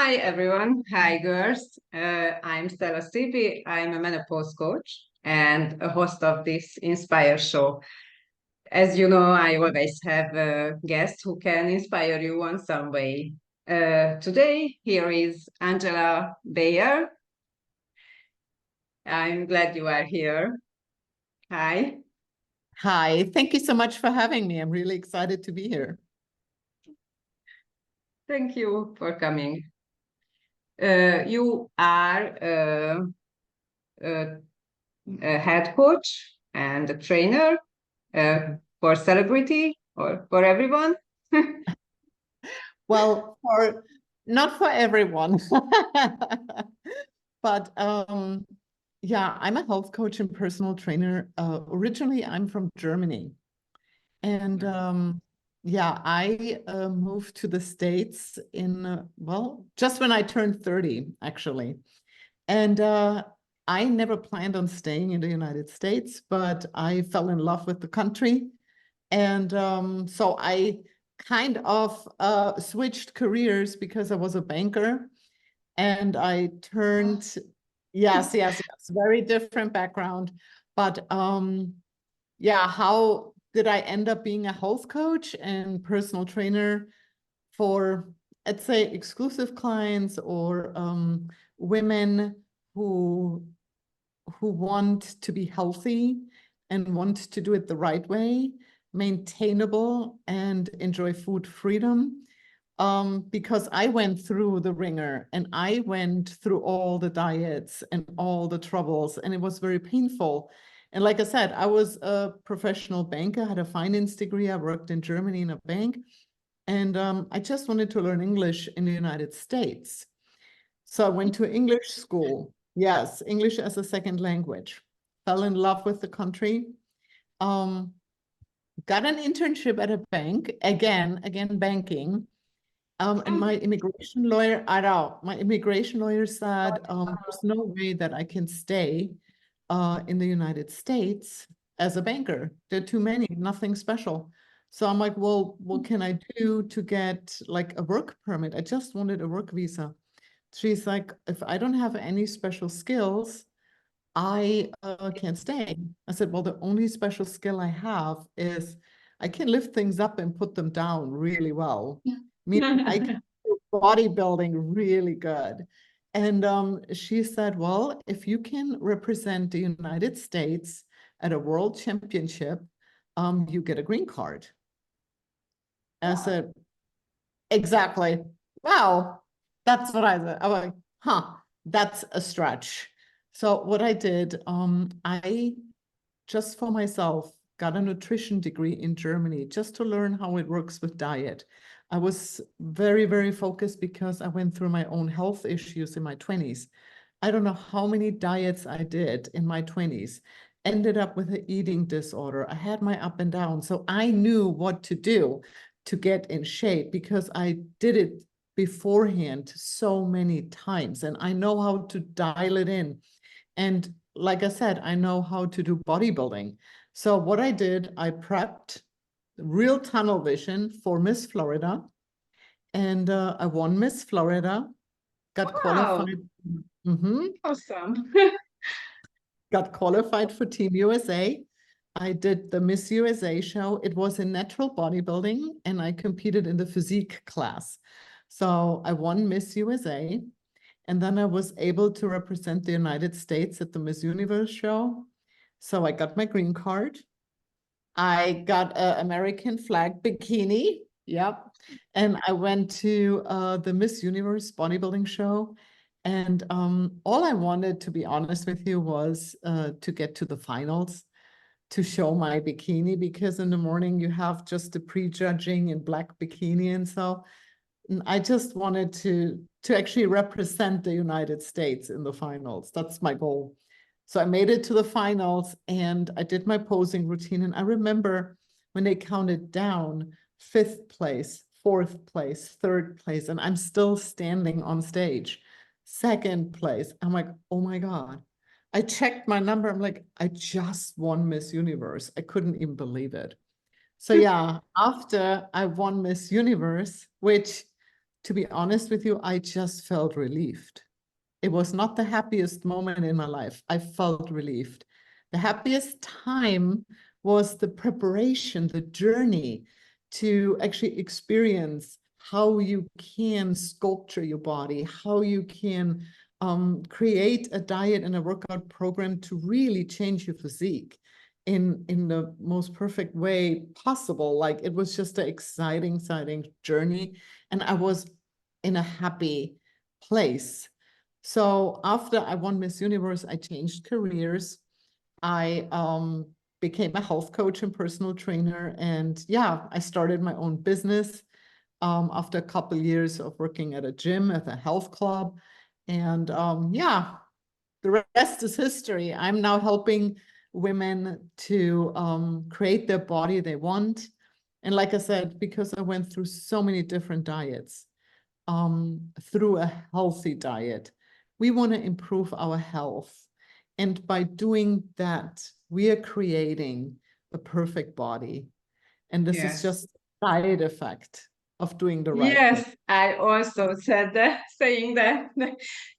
Hi everyone. Hi girls. I'm Stella Stipi. I'm a menopause coach and a host of this Inspire show. As you know, I always have a guest who can inspire you on some way. Today, here is Angela Bayer. I'm glad you are here. Hi. Hi, thank you so much for having me. I'm really excited to be here. Thank you for coming. You are a, a head coach and a trainer for celebrity or for everyone? Well, not for everyone, but yeah, I'm a health coach and personal trainer. Originally, I'm from Germany, and yeah, I moved to the States well, just when I turned 30, actually, and I never planned on staying in the United States, but I fell in love with the country. And so I kind of switched careers because I was a banker and I turned, yes, very different background. But yeah, how did I end up being a health coach and personal trainer for, let's say, exclusive clients or women who want to be healthy and want to do it the right way, maintainable, and enjoy food freedom. Because I went through the ringer and I went through all the diets and all the troubles, and it was very painful. And like I said, I was a professional banker, had a finance degree. I worked in Germany in a bank, and I just wanted to learn English in the United States. So I went to English school. Yes, English as a second language. Fell in love with the country. Got an internship at a bank, again banking. And my immigration lawyer, my immigration lawyer said, there's no way that I can stay in the United States as a banker. There are too many, nothing special. So I'm like, well, what can I do to get like a work permit? I just wanted a work visa. She's like, if I don't have any special skills, I can't stay. I said, well, the only special skill I have is I can lift things up and put them down really well. Meaning I can do bodybuilding really good. And she said, well, if you can represent the United States at a world championship, you get a green card. And I said, exactly. Wow. That's what I said. I'm like, that's a stretch. So what I did, I just for myself got a nutrition degree in Germany just to learn how it works with diet. I was very, very focused because I went through my own health issues in my 20s. I don't know how many diets I did in my 20s. Ended up with an eating disorder. I had my up and down. So I knew what to do to get in shape because I did it beforehand so many times, and I know how to dial it in. And like I said, I know how to do bodybuilding. So what I did, I prepped real tunnel vision for Miss Florida, and I won Miss Florida, got Wow, qualified. awesome. Got qualified for Team USA. I did the Miss USA show. It was in natural bodybuilding, and I competed in the physique class. So I won Miss USA, and then I was able to represent the United States at the Miss Universe show. So I got my green card. I got an American flag bikini. Yep. And I went to the Miss Universe bodybuilding show. And all I wanted, to be honest with you, was to get to the finals, to show my bikini, because in the morning you have just the prejudging in black bikini. And so I just wanted to actually represent the United States in the finals. That's my goal. So I made it to the finals and I did my posing routine. And I remember when they counted down, 5th place, 4th place, 3rd place, and I'm still standing on stage. 2nd place. I'm like, oh my God. I checked my number. I'm like, I just won Miss Universe. I couldn't even believe it. So yeah, after I won Miss Universe, which to be honest with you, I just felt relieved. It was not the happiest moment in my life. I felt relieved. The happiest time was the preparation, the journey to actually experience how you can sculpture your body, how you can create a diet and a workout program to really change your physique in the most perfect way possible. Like, it was just an exciting journey, and I was in a happy place. So after I won Miss Universe, I changed careers. I became a health coach and personal trainer, and yeah, I started my own business after a couple of years of working at a gym, at a health club. And yeah, the rest is history. I'm now helping women to create their body they want. And like I said, because I went through so many different diets, through a healthy diet, we want to improve our health. And by doing that, we are creating a perfect body. And this is Yes. just a side effect of doing the right Yes, thing. I also said that, saying that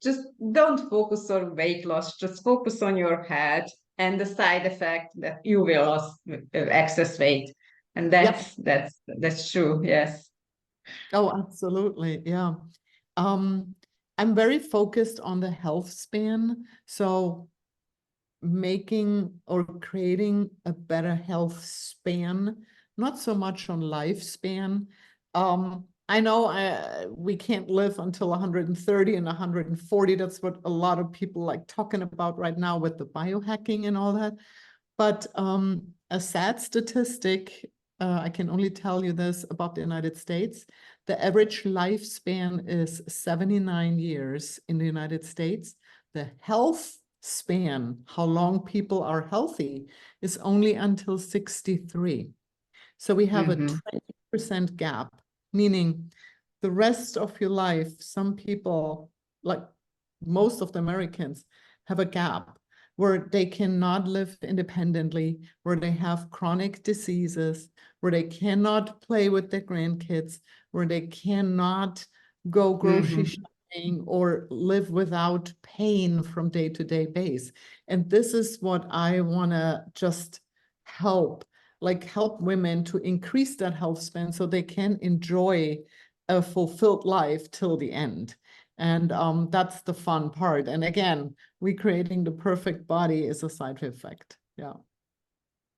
just don't focus on weight loss, just focus on your health and the side effect that you will lose excess weight. And Yep. that's true. Yes. Oh, absolutely. Yeah. Um, I'm very focused on the health span. So making or creating a better health span, not so much on lifespan. I know we can't live until 130 and 140. That's what a lot of people like talking about right now with the biohacking and all that. But a sad statistic, I can only tell you this about the United States. The average lifespan is 79 years in the United States. The health span, how long people are healthy, is only until 63. So we have a Mm-hmm. 20% gap, meaning the rest of your life, some people, like most of the Americans, have a gap where they cannot live independently, where they have chronic diseases, where they cannot play with their grandkids, where they cannot go grocery Mm-hmm. shopping or live without pain from day to day base. And this is what I want to just help, like help women to increase that health span so they can enjoy a fulfilled life till the end. And that's the fun part. And again, we creating the perfect body is a side effect. Yeah.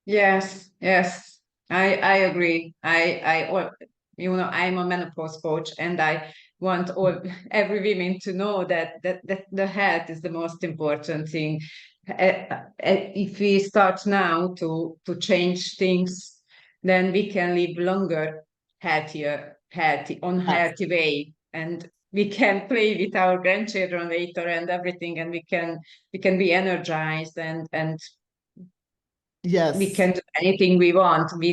Yes, yes, I agree. I'm a menopause coach, and I want all every woman to know that the health is the most important thing. If we start now to change things, then we can live longer, on Yes. healthy way, and we can play with our grandchildren later and everything, and we can be energized and we Yes. can do anything we want. We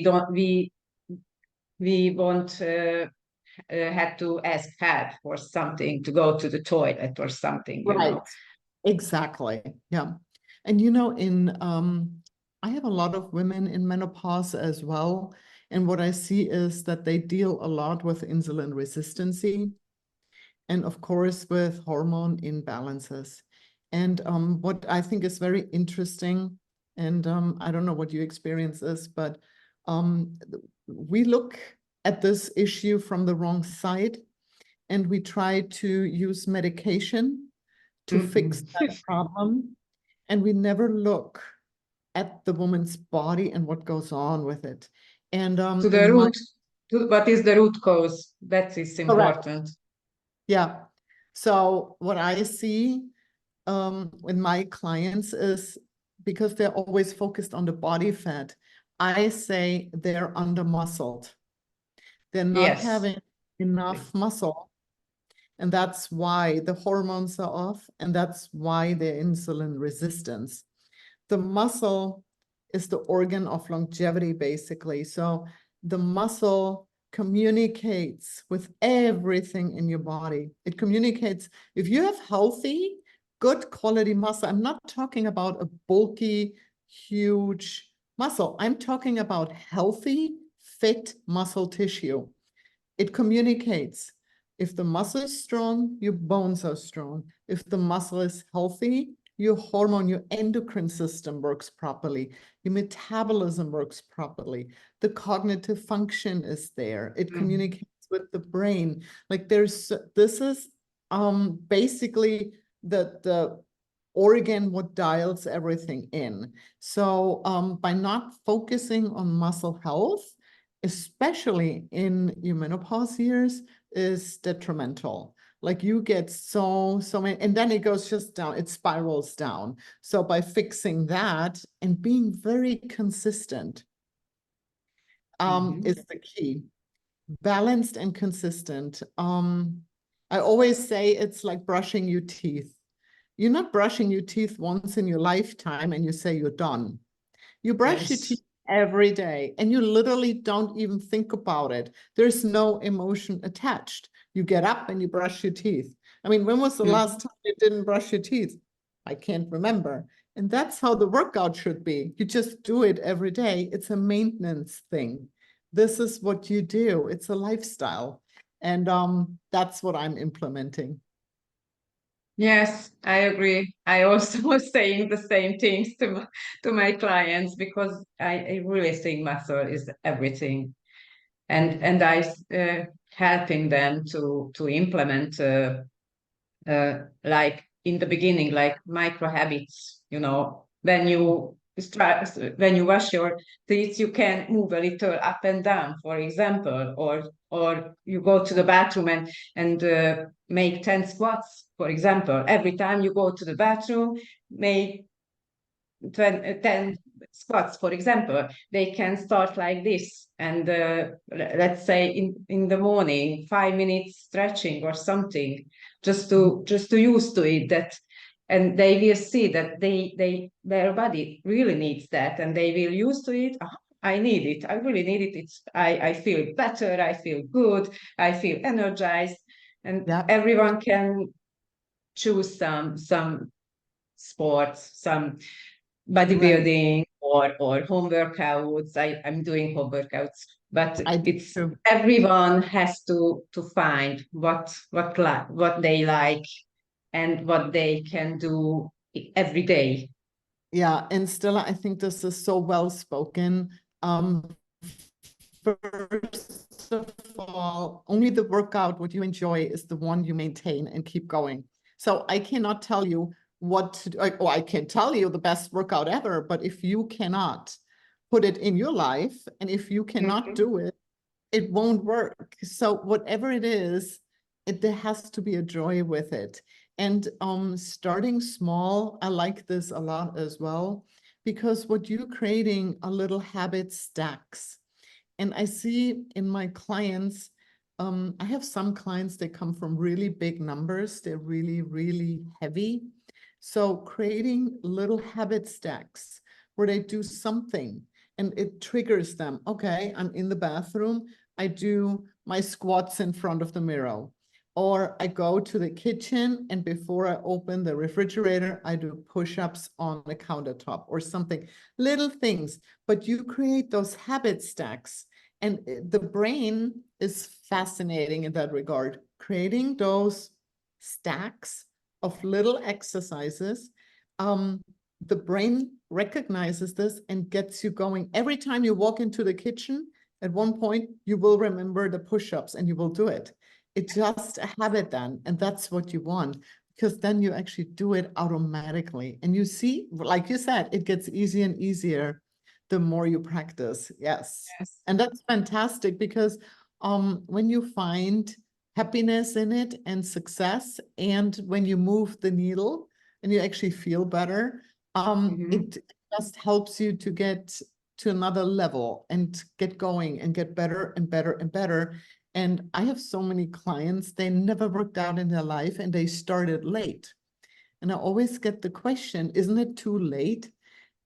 won't have to ask help for something, to go to the toilet or something. Right. Exactly. Yeah. And in I have a lot of women in menopause as well. And what I see is that they deal a lot with insulin resistance and of course with hormone imbalances. And what I think is very interesting, and I don't know what your experience is, but um, we look at this issue from the wrong side, and we try to use medication to fix Mm-mm. that problem. And we never look at the woman's body and what goes on with it. And To the in my root, what is the root cause? That is correct, important. yeah. So what I see with my clients is, because they're always focused on the body fat, I say they're under muscled. They're not Yes. having enough muscle. And that's why the hormones are off, and that's why they're insulin resistance. The muscle is the organ of longevity, basically. So the muscle communicates with everything in your body. It communicates, if you have healthy, good quality muscle, I'm not talking about a bulky, huge muscle. I'm talking about healthy, fit muscle tissue. It communicates If the muscle is strong, your bones are strong. If the muscle is healthy, your hormone, your endocrine system works properly. Your metabolism works properly. The cognitive function is there. It communicates with the brain. Like this is basically the organ what dials everything in. So by not focusing on muscle health, especially in your menopause years, is detrimental. Like you get so many, and then it goes just down, it spirals down. So by fixing that and being very consistent is the key. Balanced and consistent. I always say it's like brushing your teeth. You're not brushing your teeth once in your lifetime and you say you're done. You brush your teeth every day and you literally don't even think about it. There's no emotion attached. You get up and you brush your teeth. I mean, when was the last time you didn't brush your teeth? I can't remember. And that's how the workout should be. You just do it every day. It's a maintenance thing. This is what you do. It's a lifestyle. And that's what I'm implementing. Yes, I agree. I also was saying the same things to my clients because I really think muscle is everything, and I helping them to implement like in the beginning, like micro habits. You know, when you wash your teeth, you can move a little up and down, for example, or you go to the bathroom and make 10 squats, for example. Every time you go to the bathroom, make 10 squats, for example. They can start like this, and let's say in the morning, 5 minutes stretching or something, just to use to it. That, and they will see that their body really needs that, and they will use to it. "Oh, I need it. I really need it. I feel better. I feel good. I feel energized." And Yeah. everyone can choose some sports, some bodybuilding, or home workouts. I'm doing home workouts, but it's everyone has to find what they like and what they can do every day. Yeah, and Stella, I think this is so well spoken. First of all, only the workout what you enjoy is the one you maintain and keep going. So I cannot tell you what to do, or I can tell you the best workout ever, but if you cannot put it in your life and if you cannot do it, it won't work. So whatever it is, there has to be a joy with it. And starting small, I like this a lot as well, because what you're creating are little habit stacks. And I see in my clients, I have some clients that come from really big numbers. They're really, really heavy. So creating little habit stacks where they do something and it triggers them. Okay, I'm in the bathroom. I do my squats in front of the mirror. Or I go to the kitchen and before I open the refrigerator, I do push-ups on the countertop or something. Little things, but you create those habit stacks. And the brain is fascinating in that regard. Creating those stacks of little exercises, the brain recognizes this and gets you going. Every time you walk into the kitchen, at one point, you will remember the push-ups and you will do it. It's just a habit then, and that's what you want, because then you actually do it automatically. And you see, like you said, it gets easier and easier the more you practice. Yes. And that's fantastic because when you find happiness in it and success, and when you move the needle and you actually feel better, it just helps you to get to another level and get going and get better and better and better. And I have so many clients, they never worked out in their life and they started late. And I always get the question, isn't it too late?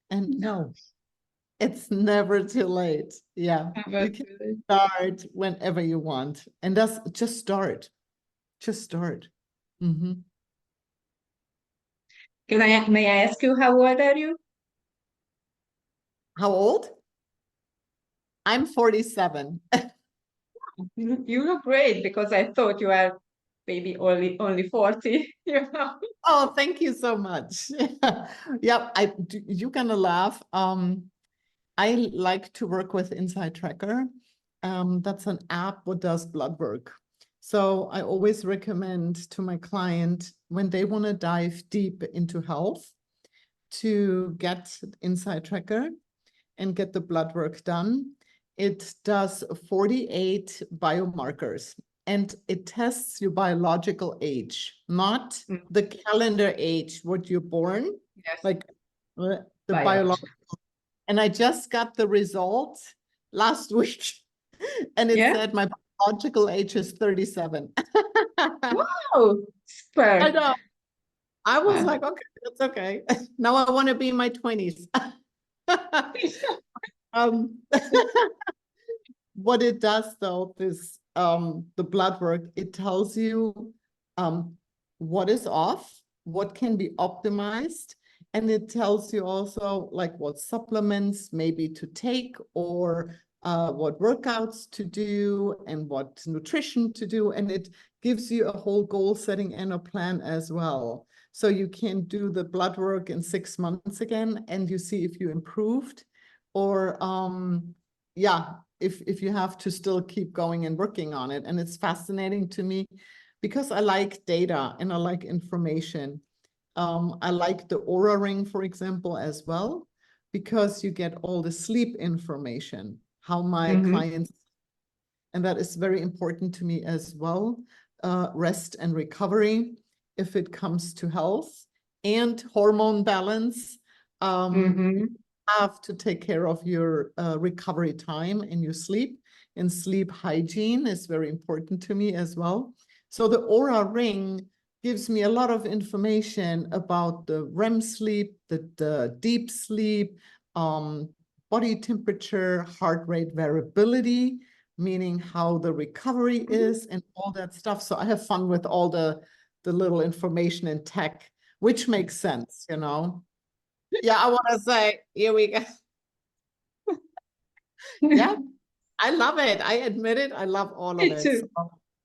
And no, it's never too late. Yeah, you can start whenever you want. And that's just start. Just start. May I ask you, how old are you? How old? I'm 47. You look great because I thought you are maybe only 40, you know. Oh, thank you so much. Yep, you're gonna laugh. I like to work with Inside Tracker. That's an app that does blood work. So I always recommend to my client when they want to dive deep into health to get Inside Tracker and get the blood work done. It does 48 biomarkers and it tests your biological age, not Mm, the calendar age, what you're born, yes, like the biological. biology. And I just got the result last week and it Yeah. said my biological age is 37. Wow, I super. know. I was Uh, like, okay, that's okay. Now I want to be in my 20s. Um, what it does though, this the blood work, it tells you what is off, what can be optimized, and it tells you also like what supplements maybe to take or what workouts to do and what nutrition to do, and it gives you a whole goal setting and a plan as well. So you can do the blood work in 6 months again, and you see if you improved or yeah, if you have to still keep going and working on it. And it's fascinating to me because I like data and I like information. I like the Aura Ring, for example, as well, because you get all the sleep information, how my mhm, clients, and that is very important to me as well, rest and recovery, if it comes to health and hormone balance. mhm, Have to take care of your recovery time and your sleep, and sleep hygiene is very important to me as well. So the Aura Ring gives me a lot of information about the REM sleep, the deep sleep, body temperature, heart rate variability, meaning how the recovery mhm. is and all that stuff. So I have fun with all the little information and tech, which makes sense, you know. Yeah, I want to say, here we go. Yeah, I love it. I admit it. I love all of Me it. So, too.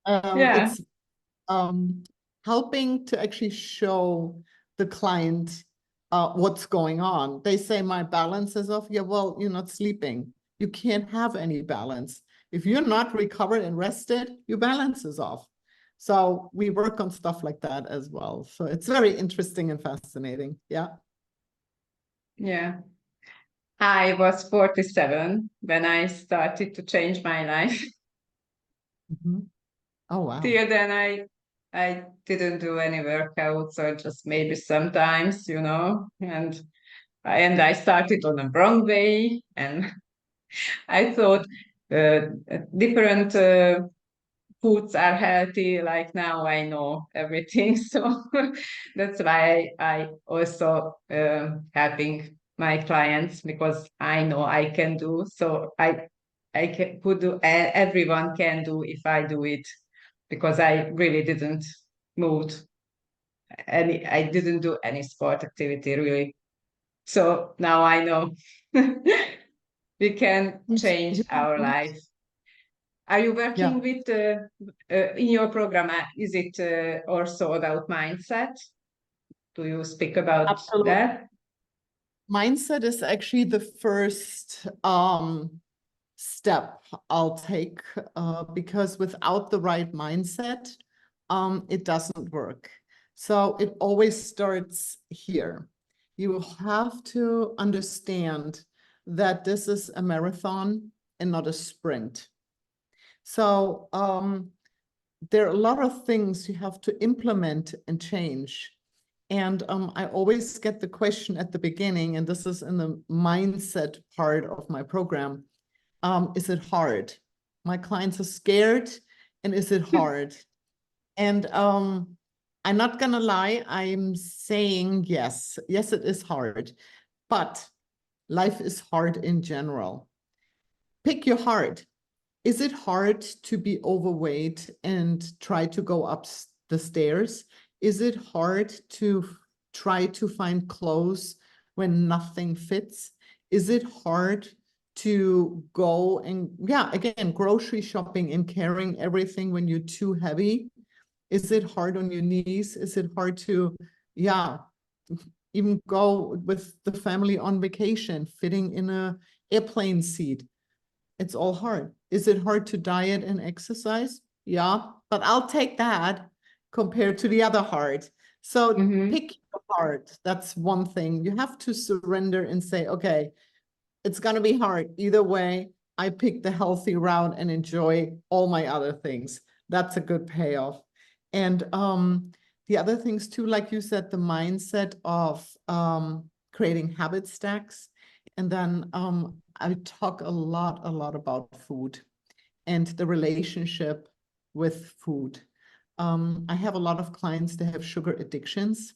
Yeah. it's um, helping to actually show the client what's going on. They say my balance is off. Yeah, well, you're not sleeping. You can't have any balance. If you're not recovered and rested, your balance is off. So we work on stuff like that as well. So it's very interesting and fascinating. Yeah. Yeah. I was 47 when I started to change my life. Mhm. Oh, wow. Till then, I didn't do any workouts or just maybe sometimes, you know, and I started on a wrong way, and I thought uh, different foods are healthy. Like now, I know everything, so that's why I also helping my clients because I know I can do. So could do. Everyone can do if I do it because I really didn't move any. I didn't do any sport activity really. So now I know we can change You know our what? life. Are you Yeah. working with in your program? Is it also about mindset? Do you speak about Absolutely. that? Mindset is actually the first step I'll take because without the right mindset, it doesn't work. So it always starts here. You have to understand that this is a marathon and not a sprint. So there are a lot of things you have to implement and change. And I always get the question at the beginning, and this is in the mindset part of my program, is it hard? My clients are scared, and is it hard? And I'm not gonna lie, I'm saying yes. Yes, it is hard, but life is hard in general. Pick your heart. Is it hard to be overweight and try to go up the stairs? Is it hard to try to find clothes when nothing fits? Is it hard to go and, yeah, again, grocery shopping and carrying everything when you're too heavy? Is it hard on your knees? Is it hard to, yeah, even go with the family on vacation, fitting in a airplane seat? It's all hard. Is it hard to diet and exercise? Yeah, but I'll take that compared to the other hard. So pick your heart. That's one thing. You have to surrender and say, okay, it's going to be hard. Either way, I pick the healthy route and enjoy all my other things. That's a good payoff. And the other things too, like you said, the mindset of creating habit stacks. And then I talk a lot about food and the relationship with food. I have a lot of clients that have sugar addictions.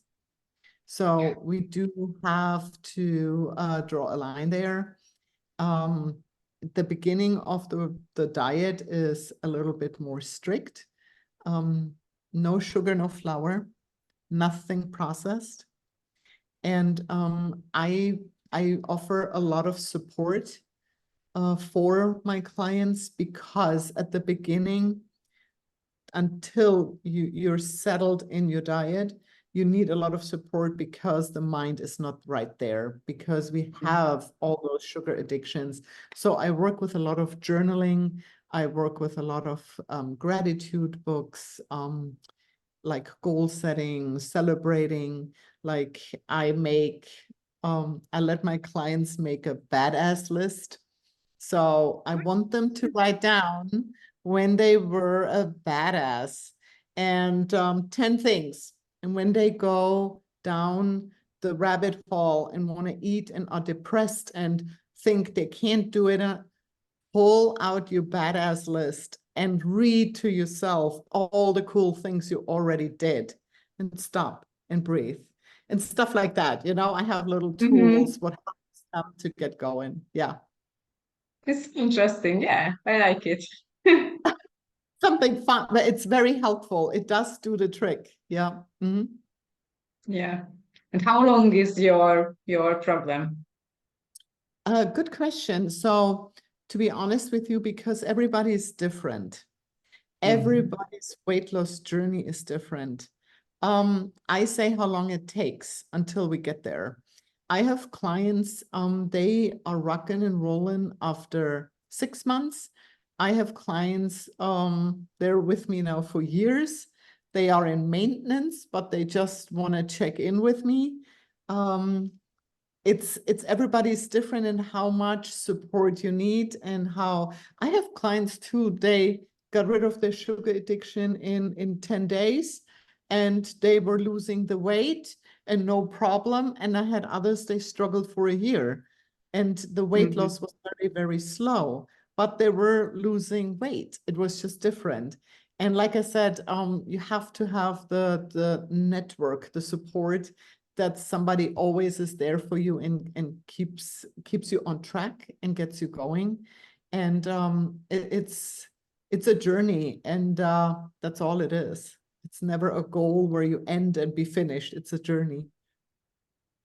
So we do have to draw a line there. The beginning of the diet is a little bit more strict. No sugar, no flour, nothing processed. And I offer a lot of support for my clients, because at the beginning, until you're settled in your diet, you need a lot of support, because the mind is not right there, because we have all those sugar addictions. So I work with a lot of journaling. I work with a lot of gratitude books, like goal setting, celebrating. Like I let my clients make a badass list. So I want them to write down when they were a badass, and 10 things. And when they go down the rabbit hole and want to eat and are depressed and think they can't do it, pull out your badass list and read to yourself all the cool things you already did, and stop and breathe and stuff like that. You know, I have little tools what helps them to get going. Yeah. It's interesting. Yeah, I like it. Something fun, but it's very helpful. It does do the trick. Yeah. Yeah. And how long is your problem? Good question. So to be honest with you, because everybody is different, everybody's weight loss journey is different. I say how long it takes until we get there. I have clients, they are rocking and rolling after 6 months. I have clients, they're with me now for years. They are in maintenance, but they just want to check in with me. It's everybody's different in how much support you need, and how I have clients too, they got rid of their sugar addiction in 10 days, and they were losing the weight and no problem. And I had others, they struggled for a year, and the weight loss was very, very slow, but they were losing weight. It was just different. And like I said, you have to have the network, the support, that somebody always is there for you and keeps you on track and gets you going. And it's a journey, and that's all it is. It's never a goal where you end and be finished. It's a journey.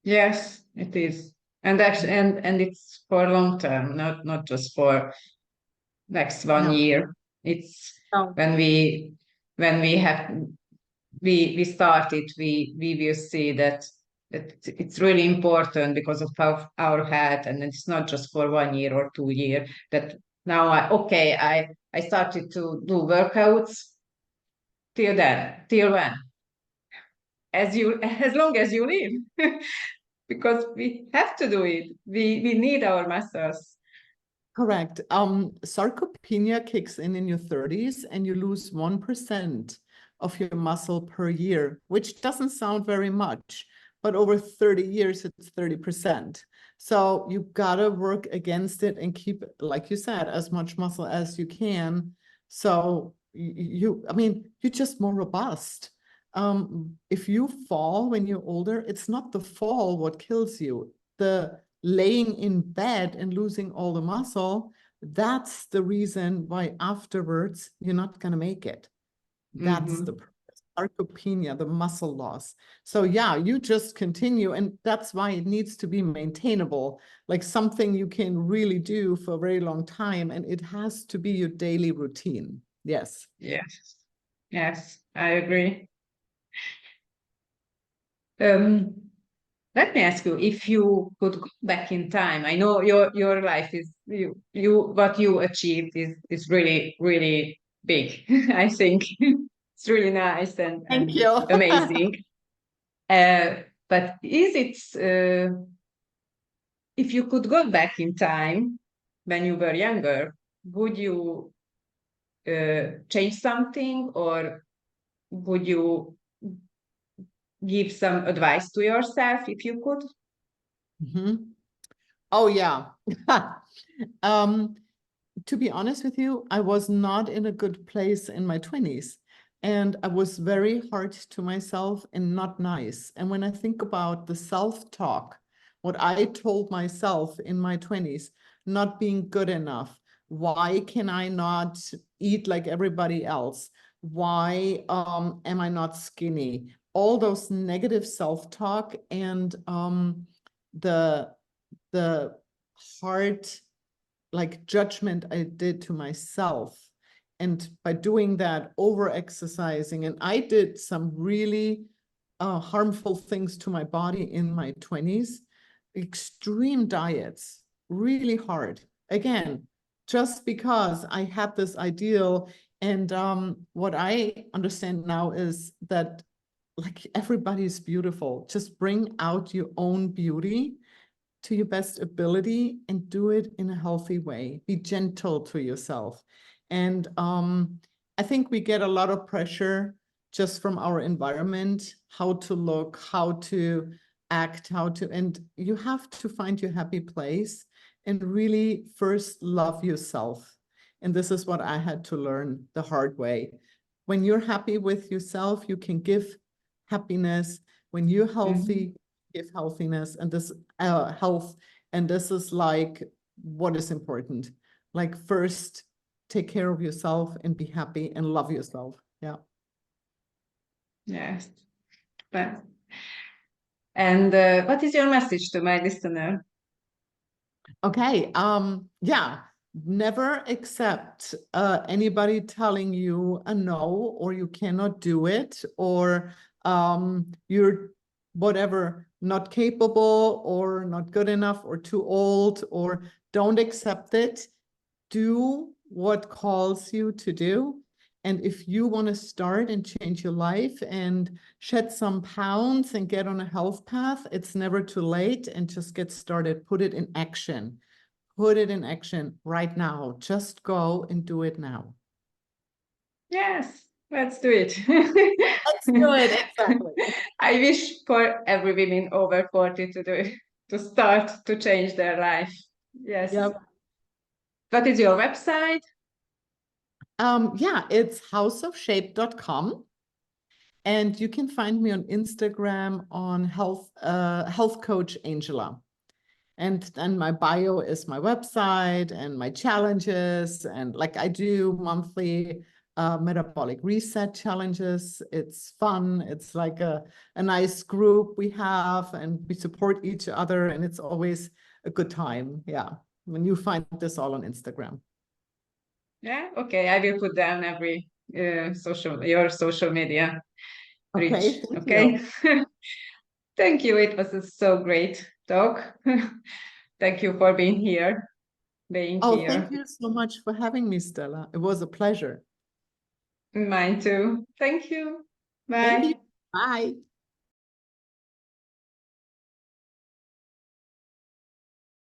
Yes, it is. And actually, and it's for long term, not just for next one No, year. It's no, when we have we start it, we will see that it's really important because of our health, and it's not just for 1 year or 2 year. That now I started to do workouts. Till when? As long as you live, because we have to do it. We need our muscles. correct. Sarcopenia kicks in your 30s, and you lose 1% of your muscle per year, which doesn't sound very much, but over 30 years, it's 30%. So you gotta work against it and keep, like you said, as much muscle as you can. So I mean, you're just more robust. If you fall when you're older, it's not the fall what kills you. The laying in bed and losing all the muscle, that's the reason why afterwards you're not going to make it. That's the purpose. sarcopenia, the muscle loss. So yeah, you just continue, and that's why it needs to be maintainable, like something you can really do for a very long time, and it has to be your daily routine. Yes. Yes. Yes, I agree. Um, Let me ask you, if you could go back in time, I know your life is you what you achieved is really, really big. I think it's really nice Thank and you. amazing. But is it if you could go back in time when you were younger, would you change something, or would you give some advice to yourself if you could? Mhm. Oh yeah. Um, to be honest with you, I was not in a good place in my 20s. And I was very hard to myself and not nice. And when I think about the self-talk, what I told myself in my 20s, not being good enough, why can I not eat like everybody else? Why am I not skinny? All those negative self-talk and the the hard like judgment I did to myself. And by doing that, over exercising, and I did some really harmful things to my body in my 20s, extreme diets, really hard. Again, just because I had this ideal. And what I understand now is that like everybody's beautiful. Just bring out your own beauty to your best ability and do it in a healthy way. Be gentle to yourself. And I think we get a lot of pressure just from our environment, how to look, how to act, and you have to find your happy place and really first love yourself. And this is what I had to learn the hard way. When you're happy with yourself, you can give happiness. When you're healthy, give healthiness and this health. And this is like what is important. Like first, take care of yourself and be happy and love yourself. Yeah. Yes. But, and what is your message to my listener? Okay. Yeah. Never accept anybody telling you a no, or you cannot do it, or you're whatever, not capable or not good enough or too old, or don't accept it. Do what calls you to do. And if you want to start and change your life and shed some pounds and get on a health path, it's never too late, and just get started. Put it in action. Put it in action right now. Just go and do it now. Yes, let's do it. Let's do it. Exactly. I wish for every woman over 40 to do it, to start to change their life. Yes. Yep. What is your website? Yeah, it's houseofshape.com. And you can find me on Instagram on health coach Angela. And then my bio is my website and my challenges. And like I do monthly metabolic reset challenges. It's fun. It's like a nice group we have, and we support each other. And it's always a good time. Yeah. When you find this all on Instagram. Yeah, okay. I will put down every your social media Okay. reach. Thank Okay. you. Thank you. It was a so great talk. Thank you for being Oh, thank here. you so much for having me, Stella. It was a pleasure. Mine too. Thank you. Thank you. Bye. Bye.